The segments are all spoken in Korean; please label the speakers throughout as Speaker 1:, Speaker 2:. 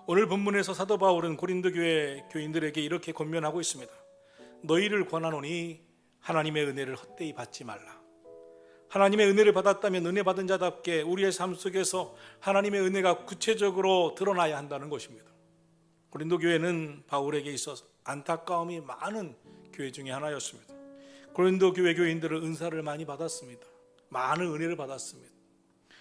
Speaker 1: 오늘 본문에서 사도 바울은 고린도 교회 교인들에게 이렇게 권면하고 있습니다. 너희를 권하노니 하나님의 은혜를 헛되이 받지 말라. 하나님의 은혜를 받았다면 은혜 받은 자답게 우리의 삶 속에서 하나님의 은혜가 구체적으로 드러나야 한다는 것입니다. 고린도 교회는 바울에게 있어서 안타까움이 많은 교회 중에 하나였습니다. 고린도 교회 교인들은 은사를 많이 받았습니다. 많은 은혜를 받았습니다.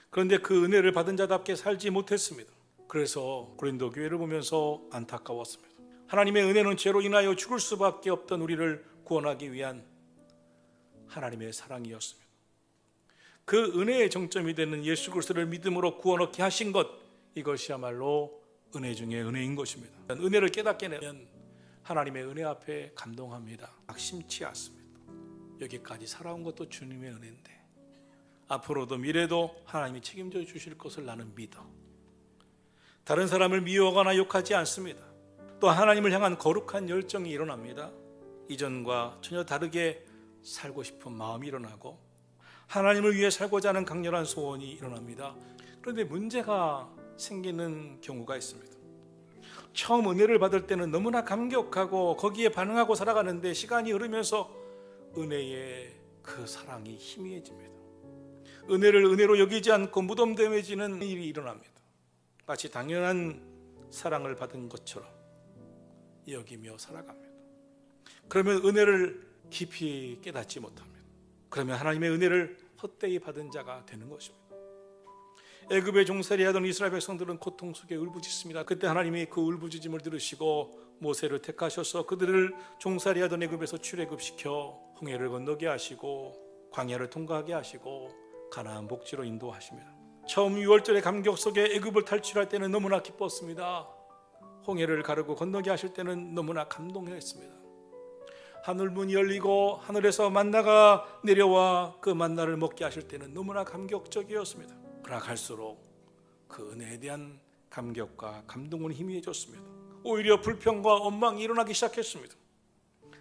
Speaker 1: 그런데 그 은혜를 받은 자답게 살지 못했습니다. 그래서 고린도 교회를 보면서 안타까웠습니다. 하나님의 은혜는 죄로 인하여 죽을 수밖에 없던 우리를 구원하기 위한 하나님의 사랑이었습니다. 그 은혜의 정점이 되는 예수 그리스도를 믿음으로 구원 얻게 하신 것, 이것이야말로 은혜 중에 은혜인 것입니다. 은혜를 깨닫게 되면 하나님의 은혜 앞에 감동합니다. 낙심치 않습니다. 여기까지 살아온 것도 주님의 은혜인데 앞으로도 미래도 하나님이 책임져 주실 것을 나는 믿어. 다른 사람을 미워하거나 욕하지 않습니다. 또 하나님을 향한 거룩한 열정이 일어납니다. 이전과 전혀 다르게 살고 싶은 마음이 일어나고 하나님을 위해 살고자 하는 강렬한 소원이 일어납니다. 그런데 문제가 생기는 경우가 있습니다. 처음 은혜를 받을 때는 너무나 감격하고 거기에 반응하고 살아가는데 시간이 흐르면서 은혜의 그 사랑이 희미해집니다. 은혜를 은혜로 여기지 않고 무덤덤해지는 일이 일어납니다. 마치 당연한 사랑을 받은 것처럼 여기며 살아갑니다. 그러면 은혜를 깊이 깨닫지 못합니다. 그러면 하나님의 은혜를 헛되이 받은 자가 되는 것입니다. 애굽에 종살이 하던 이스라엘 백성들은 고통 속에 울부짖습니다. 그때 하나님이 그 울부짖음을 들으시고 모세를 택하셔서 그들을 종살이 하던 애굽에서 출애굽시켜 홍해를 건너게 하시고 광야를 통과하게 하시고 가나안 복지로 인도하십니다. 처음 6월절의 감격 속에 애굽을 탈출할 때는 너무나 기뻤습니다. 홍해를 가르고 건너게 하실 때는 너무나 감동했습니다. 하늘 문이 열리고 하늘에서 만나가 내려와 그 만나를 먹게 하실 때는 너무나 감격적이었습니다. 그러나 갈수록 그 은혜에 대한 감격과 감동은 희미해졌습니다. 오히려 불평과 원망이 일어나기 시작했습니다.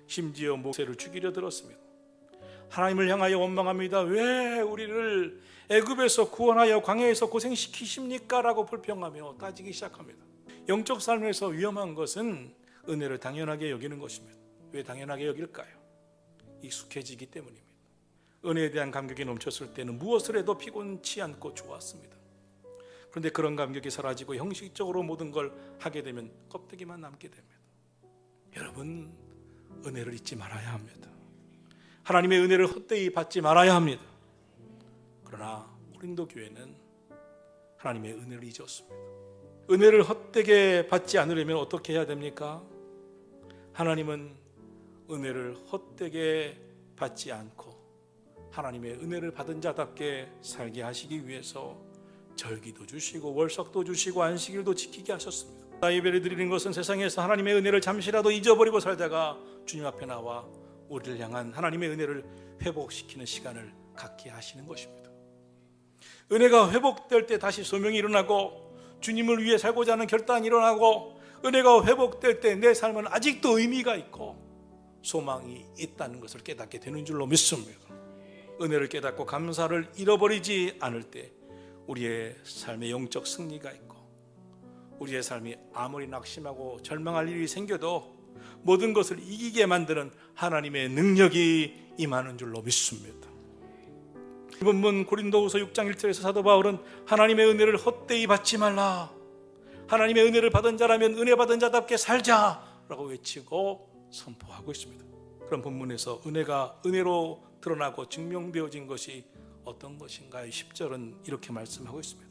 Speaker 1: 심지어 모세를 죽이려 들었습니다. 하나님을 향하여 원망합니다. 왜 우리를 애굽에서 구원하여 광야에서 고생시키십니까? 라고 불평하며 따지기 시작합니다. 영적 삶에서 위험한 것은 은혜를 당연하게 여기는 것입니다. 왜 당연하게 여길까요? 익숙해지기 때문입니다. 은혜에 대한 감격이 넘쳤을 때는 무엇을 해도 피곤치 않고 좋았습니다. 그런데 그런 감격이 사라지고 형식적으로 모든 걸 하게 되면 껍데기만 남게 됩니다. 여러분, 은혜를 잊지 말아야 합니다. 하나님의 은혜를 헛되이 받지 말아야 합니다. 그러나 고린도 교회는 하나님의 은혜를 잊었습니다. 은혜를 헛되게 받지 않으려면 어떻게 해야 됩니까? 하나님은 은혜를 헛되게 받지 않고 하나님의 은혜를 받은 자답게 살게 하시기 위해서 절기도 주시고 월삭도 주시고 안식일도 지키게 하셨습니다. 예배를 드리는 것은 세상에서 하나님의 은혜를 잠시라도 잊어버리고 살다가 주님 앞에 나와 우리를 향한 하나님의 은혜를 회복시키는 시간을 갖게 하시는 것입니다. 은혜가 회복될 때 다시 소명이 일어나고 주님을 위해 살고자 하는 결단이 일어나고 은혜가 회복될 때 내 삶은 아직도 의미가 있고 소망이 있다는 것을 깨닫게 되는 줄로 믿습니다. 은혜를 깨닫고 감사를 잃어버리지 않을 때 우리의 삶에 영적 승리가 있고 우리의 삶이 아무리 낙심하고 절망할 일이 생겨도 모든 것을 이기게 만드는 하나님의 능력이 임하는 줄로 믿습니다. 이 본문 고린도후서 6장 1절에서 사도 바울은 하나님의 은혜를 헛되이 받지 말라, 하나님의 은혜를 받은 자라면 은혜 받은 자답게 살자라고 외치고 선포하고 있습니다. 그런 본문에서 은혜가 은혜로 드러나고 증명되어진 것이 어떤 것인가요? 10절은 이렇게 말씀하고 있습니다.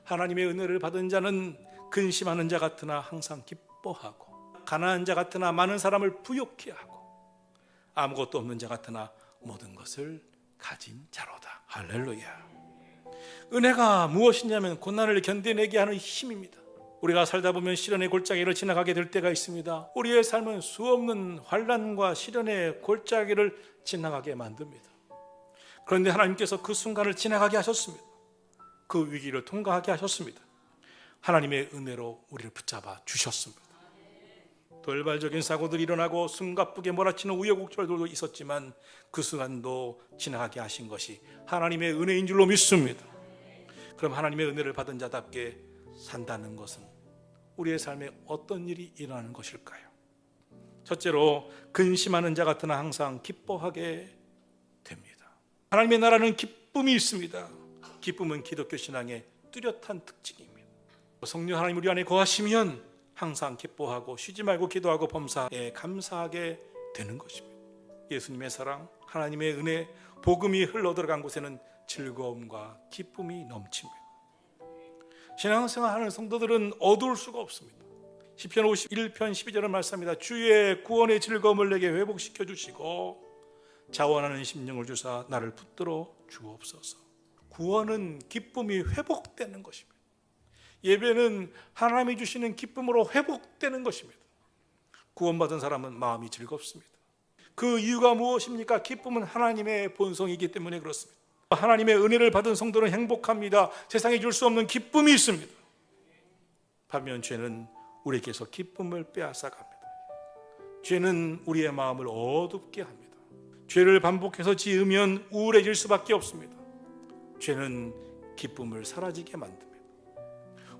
Speaker 1: 하나님의 은혜를 받은 자는 근심하는 자 같으나 항상 기뻐하고 가난한 자 같으나 많은 사람을 부욕해 하고 아무것도 없는 자 같으나 모든 것을 가진 자로다. 할렐루야. 은혜가 무엇이냐면 고난을 견뎌내게 하는 힘입니다. 우리가 살다 보면 시련의 골짜기를 지나가게 될 때가 있습니다. 우리의 삶은 수없는 환난과 시련의 골짜기를 지나가게 만듭니다. 그런데 하나님께서 그 순간을 지나가게 하셨습니다. 그 위기를 통과하게 하셨습니다. 하나님의 은혜로 우리를 붙잡아 주셨습니다. 돌발적인 사고들이 일어나고 숨가쁘게 몰아치는 우여곡절도 있었지만 그 순간도 지나가게 하신 것이 하나님의 은혜인 줄로 믿습니다. 그럼 하나님의 은혜를 받은 자답게 산다는 것은 우리의 삶에 어떤 일이 일어나는 것일까요? 첫째로 근심하는 자 같으나 항상 기뻐하게 됩니다. 하나님의 나라는 기쁨이 있습니다. 기쁨은 기독교 신앙의 뚜렷한 특징입니다. 성령 하나님 우리 안에 거하시면 항상 기뻐하고 쉬지 말고 기도하고 범사에 감사하게 되는 것입니다. 예수님의 사랑, 하나님의 은혜, 복음이 흘러들어간 곳에는 즐거움과 기쁨이 넘칩니다. 신앙생활하는 성도들은 어두울 수가 없습니다. 시편 51편 12절을 말씀합니다. 주의 구원의 즐거움을 내게 회복시켜 주시고 자원하는 심령을 주사 나를 붙들어 주옵소서. 구원은 기쁨이 회복되는 것입니다. 예배는 하나님이 주시는 기쁨으로 회복되는 것입니다. 구원받은 사람은 마음이 즐겁습니다. 그 이유가 무엇입니까? 기쁨은 하나님의 본성이기 때문에 그렇습니다. 하나님의 은혜를 받은 성도는 행복합니다. 세상에 줄 수 없는 기쁨이 있습니다. 반면 죄는 우리에게서 기쁨을 빼앗아갑니다. 죄는 우리의 마음을 어둡게 합니다. 죄를 반복해서 지으면 우울해질 수밖에 없습니다. 죄는 기쁨을 사라지게 만듭니다.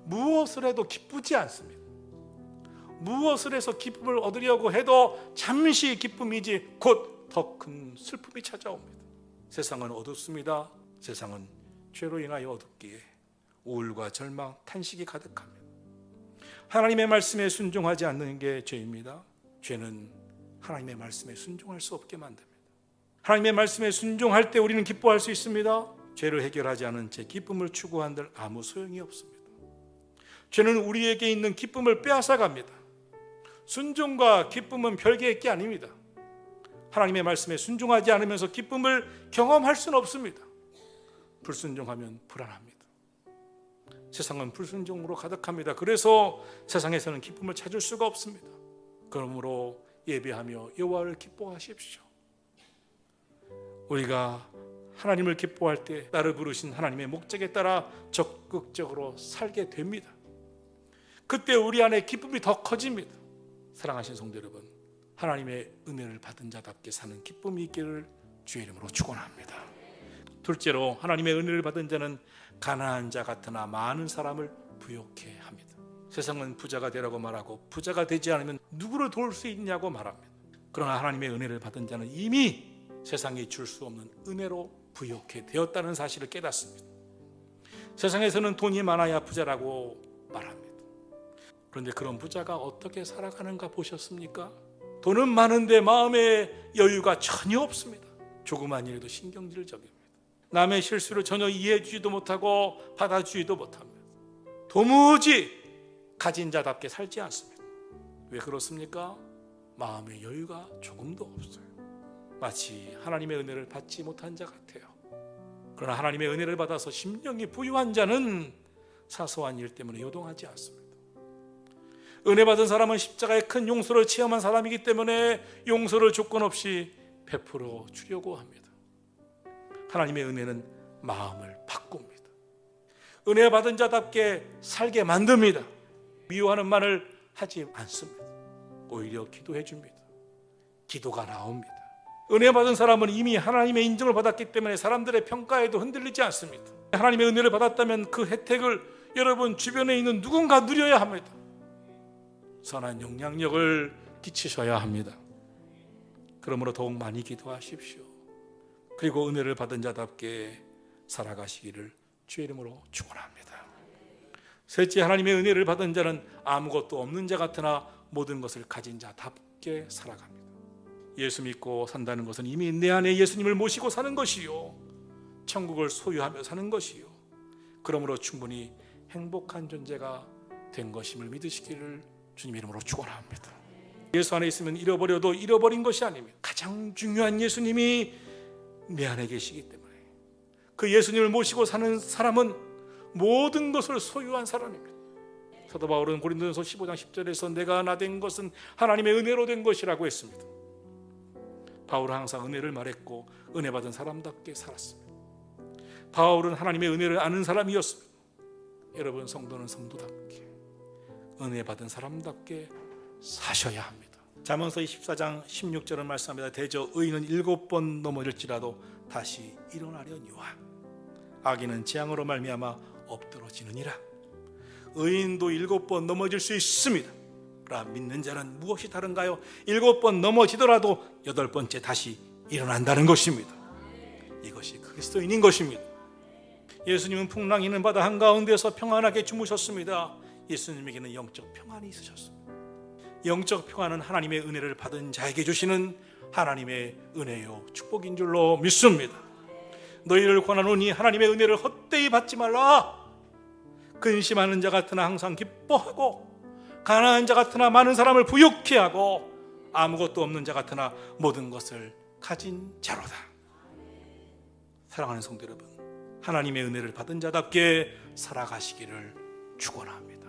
Speaker 1: 무엇을 해도 기쁘지 않습니다. 무엇을 해서 기쁨을 얻으려고 해도 잠시 기쁨이지 곧 더 큰 슬픔이 찾아옵니다. 세상은 어둡습니다. 세상은 죄로 인하여 어둡기에 우울과 절망, 탄식이 가득합니다. 하나님의 말씀에 순종하지 않는 게 죄입니다. 죄는 하나님의 말씀에 순종할 수 없게 만듭니다. 하나님의 말씀에 순종할 때 우리는 기뻐할 수 있습니다. 죄를 해결하지 않은 채 기쁨을 추구한들 아무 소용이 없습니다. 죄는 우리에게 있는 기쁨을 빼앗아갑니다. 순종과 기쁨은 별개의 게 아닙니다. 하나님의 말씀에 순종하지 않으면서 기쁨을 경험할 수는 없습니다. 불순종하면 불안합니다. 세상은 불순종으로 가득합니다. 그래서 세상에서는 기쁨을 찾을 수가 없습니다. 그러므로 예배하며 여호와를 기뻐하십시오. 우리가 하나님을 기뻐할 때 나를 부르신 하나님의 목적에 따라 적극적으로 살게 됩니다. 그때 우리 안에 기쁨이 더 커집니다. 사랑하신 성도 여러분, 하나님의 은혜를 받은 자답게 사는 기쁨이 있기를 주의 이름으로 축원합니다. 둘째로 하나님의 은혜를 받은 자는 가난한 자 같으나 많은 사람을 부욕해 합니다. 세상은 부자가 되라고 말하고 부자가 되지 않으면 누구를 도울 수 있냐고 말합니다. 그러나 하나님의 은혜를 받은 자는 이미 세상이 줄 수 없는 은혜로 부욕해 되었다는 사실을 깨닫습니다. 세상에서는 돈이 많아야 부자라고 말합니다. 그런데 그런 부자가 어떻게 살아가는가 보셨습니까? 돈은 많은데 마음에 여유가 전혀 없습니다. 조그만 일에도 신경질을 적입니다. 남의 실수를 전혀 이해해주지도 못하고 받아주지도 못합니다. 도무지 가진 자답게 살지 않습니다. 왜 그렇습니까? 마음의 여유가 조금도 없어요. 마치 하나님의 은혜를 받지 못한 자 같아요. 그러나 하나님의 은혜를 받아서 심령이 부유한 자는 사소한 일 때문에 요동하지 않습니다. 은혜 받은 사람은 십자가의 큰 용서를 체험한 사람이기 때문에 용서를 조건 없이 베풀어 주려고 합니다. 하나님의 은혜는 마음을 바꿉니다. 은혜 받은 자답게 살게 만듭니다. 미워하는 말을 하지 않습니다. 오히려 기도해 줍니다. 기도가 나옵니다. 은혜 받은 사람은 이미 하나님의 인정을 받았기 때문에 사람들의 평가에도 흔들리지 않습니다. 하나님의 은혜를 받았다면 그 혜택을 여러분 주변에 있는 누군가 누려야 합니다. 선한 영향력을 끼치셔야 합니다. 그러므로 더욱 많이 기도하십시오. 그리고 은혜를 받은 자답게 살아가시기를 주의 이름으로 축원합니다. 셋째, 하나님의 은혜를 받은 자는 아무것도 없는 자 같으나 모든 것을 가진 자답게 살아갑니다. 예수 믿고 산다는 것은 이미 내 안에 예수님을 모시고 사는 것이요, 천국을 소유하며 사는 것이요, 그러므로 충분히 행복한 존재가 된 것임을 믿으시기를 주님 이름으로 축원합니다. 예수 안에 있으면 잃어버려도 잃어버린 것이 아닙니다. 가장 중요한 예수님이 내 안에 계시기 때문에 그 예수님을 모시고 사는 사람은 모든 것을 소유한 사람입니다. 사도 바울은 고린도전서 15장 10절에서 내가 나 된 것은 하나님의 은혜로 된 것이라고 했습니다. 바울은 항상 은혜를 말했고 은혜 받은 사람답게 살았습니다. 바울은 하나님의 은혜를 아는 사람이었습니다. 여러분, 성도는 성도답게 은혜 받은 사람답게 사셔야 합니다. 잠언서 24장 16절은 말씀합니다. 대저 의인은 7번 넘어질지라도 다시 일어나려니와 악인은 재앙으로 말미암아 엎드러지느니라. 의인도 7번 넘어질 수 있습니다 라 믿는 자는 무엇이 다른가요? 7번 넘어지더라도 8번째 다시 일어난다는 것입니다. 이것이 그리스도인인 것입니다. 예수님은 풍랑이 있는 바다 한가운데서 평안하게 주무셨습니다. 예수님에게는 영적 평안이 있으셨습니다. 영적 평안은 하나님의 은혜를 받은 자에게 주시는 하나님의 은혜요 축복인 줄로 믿습니다. 너희를 권하노니 하나님의 은혜를 헛되이 받지 말라. 근심하는 자 같으나 항상 기뻐하고, 가난한 자 같으나 많은 사람을 부유케 하고, 아무것도 없는 자 같으나 모든 것을 가진 자로다. 사랑하는 성도 여러분, 하나님의 은혜를 받은 자답게 살아가시기를 축원합니다.